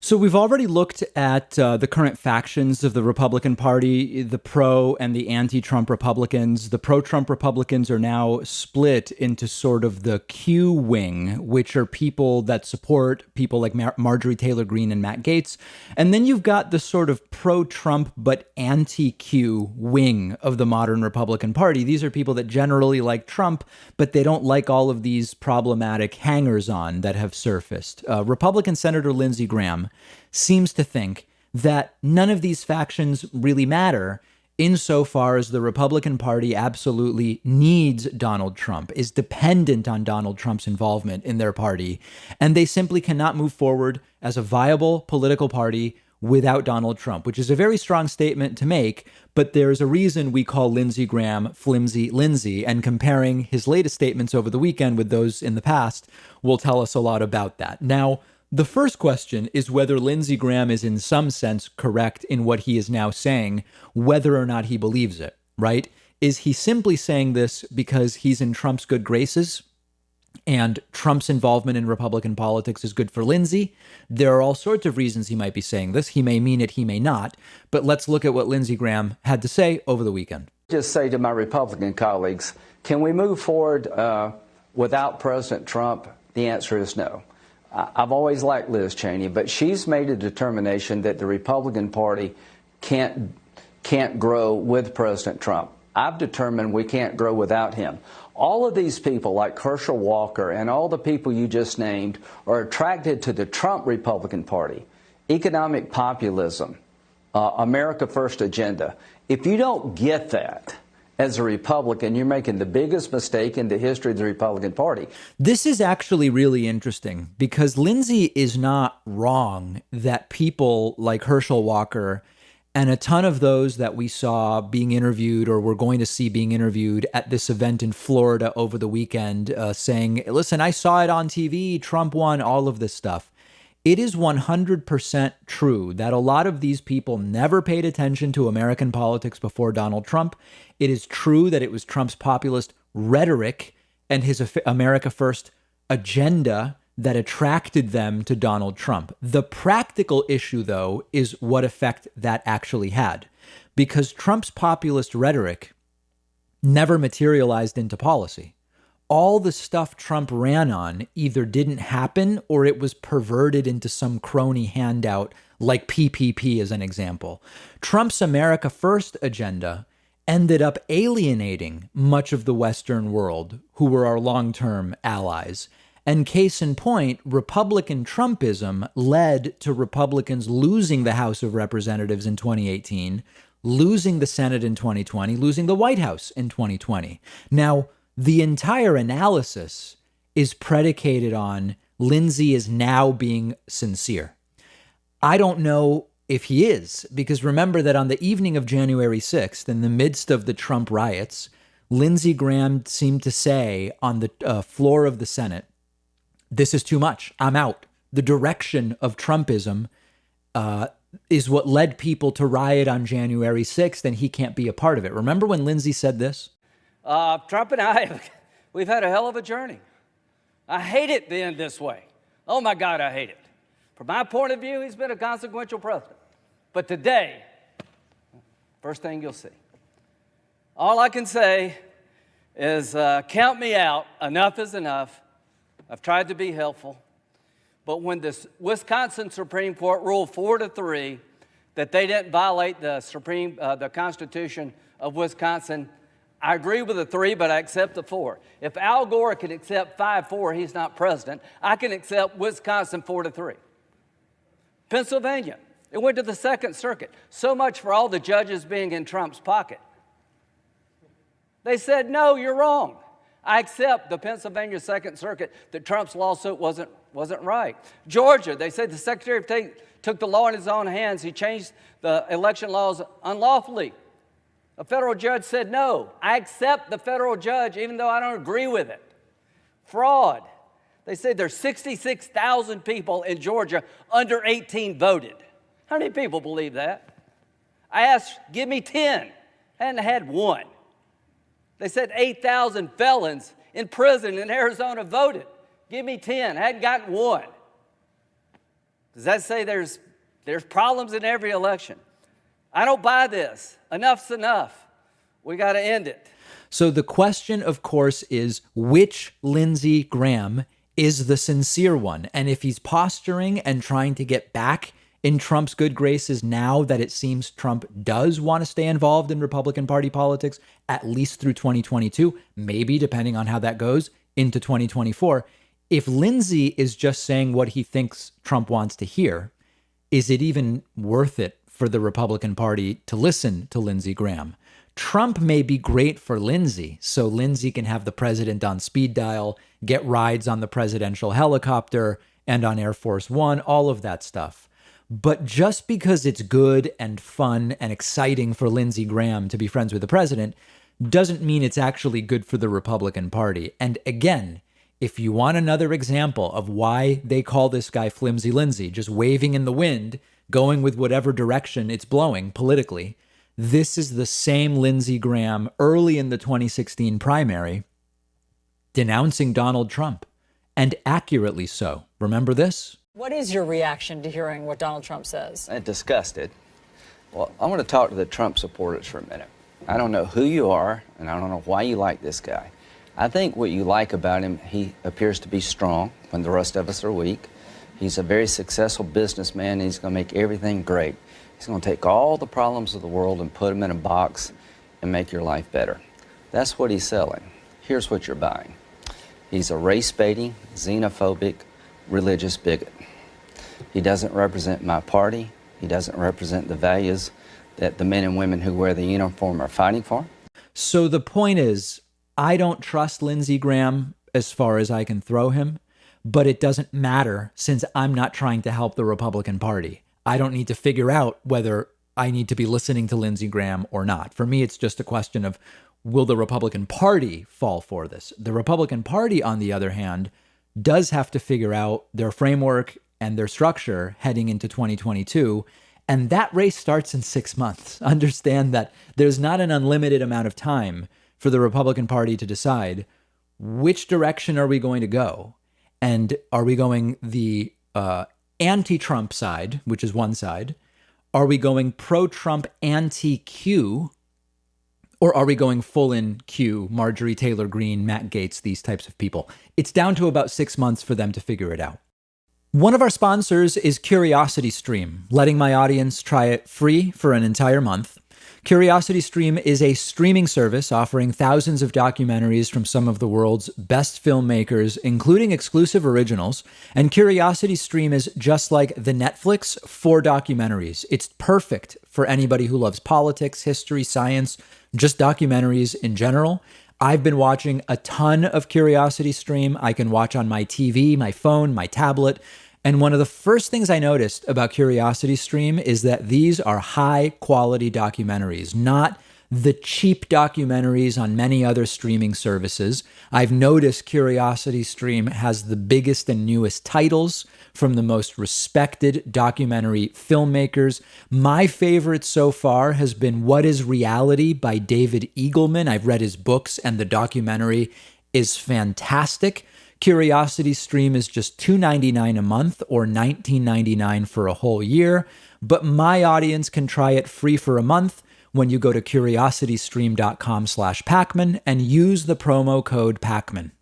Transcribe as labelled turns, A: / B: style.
A: So we've already looked at the current factions of the Republican Party, the pro and the anti-Trump Republicans. The pro-Trump Republicans are now split into sort of the Q wing, which are people that support people like Marjorie Taylor Greene and Matt Gaetz. And then you've got the sort of pro-Trump but anti-Q wing of the modern Republican Party. These are people that generally like Trump, but they don't like all of these problematic hangers-on that have surfaced. Republican Senator Lindsey Graham seems to think that none of these factions really matter insofar as the Republican Party absolutely needs Donald Trump, is dependent on Donald Trump's involvement in their party, and they simply cannot move forward as a viable political party without Donald Trump, which is a very strong statement to make, but there's a reason we call Lindsey Graham Flimsy Lindsey, and comparing his latest statements over the weekend with those in the past will tell us a lot about that. Now, the first question is whether Lindsey Graham is in some sense correct in what he is now saying, whether or not he believes it, right? Is he simply saying this because he's in Trump's good graces and Trump's involvement in Republican politics is good for Lindsey? There are all sorts of reasons he might be saying this. He may mean it, he may not. But let's look at what Lindsey Graham had to say over the weekend.
B: Just say to my Republican colleagues, can we move forward without President Trump? The answer is no. I've always liked Liz Cheney, but she's made a determination that the Republican Party can't grow with President Trump. I've determined we can't grow without him. All of these people like Herschel Walker and all the people you just named are attracted to the Trump Republican Party, economic populism, America First agenda. If you don't get that, as a Republican, you're making the biggest mistake in the history of the Republican Party.
A: This is actually really interesting because Lindsey is not wrong that people like Herschel Walker and a ton of those that we saw being interviewed or we're going to see being interviewed at this event in Florida over the weekend saying, listen, I saw it on TV, Trump won, all of this stuff. It is 100% true that a lot of these people never paid attention to American politics before Donald Trump. It is true that it was Trump's populist rhetoric and his America First agenda that attracted them to Donald Trump. The practical issue, though, is what effect that actually had, because Trump's populist rhetoric never materialized into policy. All the stuff Trump ran on either didn't happen or it was perverted into some crony handout like PPP as an example. Trump's America First agenda ended up alienating much of the Western world who were our long-term allies. And case in point, Republican Trumpism led to Republicans losing the House of Representatives in 2018, losing the Senate in 2020, losing the White House in 2020. Now, the entire analysis is predicated on Lindsey is now being sincere. I don't know if he is, because remember that on the evening of January 6th, in the midst of the Trump riots, Lindsey Graham seemed to say on the floor of the Senate, this is too much, I'm out. The direction of Trumpism is what led people to riot on January 6th, and he can't be a part of it. Remember when Lindsey said this?
C: Trump and I, we've had a hell of a journey. I hate it to end this way. Oh, my God, I hate it. From my point of view, he's been a consequential president. But today, first thing you'll see, all I can say is count me out. Enough is enough. I've tried to be helpful. But when the Wisconsin Supreme Court ruled 4-3 that they didn't violate the Constitution of Wisconsin, I agree with the 3, but I accept the 4. If Al Gore can accept 5-4, he's not president. I can accept Wisconsin 4-3. Pennsylvania, it went to the Second Circuit. So much for all the judges being in Trump's pocket. They said, no, you're wrong. I accept the Pennsylvania Second Circuit that Trump's lawsuit wasn't right. Georgia, they said the Secretary of State took the law in his own hands. He changed the election laws unlawfully. A federal judge said, no, I accept the federal judge even though I don't agree with it. Fraud. They said there's 66,000 people in Georgia under 18 voted. How many people believe that? I asked, give me 10. I hadn't had one. They said 8,000 felons in prison in Arizona voted. Give me 10. I hadn't gotten one. Does that say there's problems in every election? I don't buy this. Enough's enough. We got to end it.
A: So the question, of course, is which Lindsey Graham is the sincere one? And if he's posturing and trying to get back in Trump's good graces now that it seems Trump does want to stay involved in Republican Party politics, at least through 2022, maybe depending on how that goes into 2024. If Lindsey is just saying what he thinks Trump wants to hear, is it even worth it for the Republican Party to listen to Lindsey Graham? Trump may be great for Lindsey, so Lindsey can have the president on speed dial, get rides on the presidential helicopter and on Air Force One, all of that stuff. But just because it's good and fun and exciting for Lindsey Graham to be friends with the president doesn't mean it's actually good for the Republican Party. And again, if you want another example of why they call this guy Flimsy Lindsey, just waving in the wind, going with whatever direction it's blowing politically, this is the same Lindsey Graham early in the 2016 primary denouncing Donald Trump, and accurately so. Remember this?
D: What is your reaction to hearing what Donald Trump says?
B: I'm disgusted. Well, I want to talk to the Trump supporters for a minute. I don't know who you are, and I don't know why you like this guy. I think what you like about him, he appears to be strong when the rest of us are weak. He's a very successful businessman, and he's going to make everything great. He's going to take all the problems of the world and put them in a box and make your life better. That's what he's selling. Here's what you're buying. He's a race-baiting, xenophobic, religious bigot. He doesn't represent my party. He doesn't represent the values that the men and women who wear the uniform are fighting for.
A: So the point is, I don't trust Lindsey Graham as far as I can throw him, but it doesn't matter since I'm not trying to help the Republican Party. I don't need to figure out whether I need to be listening to Lindsey Graham or not. For me, it's just a question of, will the Republican Party fall for this? The Republican Party, on the other hand, does have to figure out their framework and their structure heading into 2022. And that race starts in 6 months. Understand that there's not an unlimited amount of time for the Republican Party to decide which direction are we going to go. And are we going the anti-Trump side, which is one side? Are we going pro-Trump, anti-Q? Or are we going full in Q, Marjorie Taylor Greene, Matt Gaetz, these types of people? It's down to about 6 months for them to figure it out. One of our sponsors is CuriosityStream, letting my audience try it free for an entire month. CuriosityStream is a streaming service offering thousands of documentaries from some of the world's best filmmakers, including exclusive originals. And CuriosityStream is just like the Netflix for documentaries. It's perfect for anybody who loves politics, history, science, just documentaries in general. I've been watching a ton of CuriosityStream. I can watch on my TV, my phone, my tablet. And one of the first things I noticed about CuriosityStream is that these are high quality documentaries, not the cheap documentaries on many other streaming services. I've noticed CuriosityStream has the biggest and newest titles from the most respected documentary filmmakers. My favorite so far has been What is Reality by David Eagleman. I've read his books and the documentary is fantastic. CuriosityStream is just $2.99 a month or $19.99 for a whole year. But my audience can try it free for a month when you go to curiositystream.com/Pakman and use the promo code Pakman.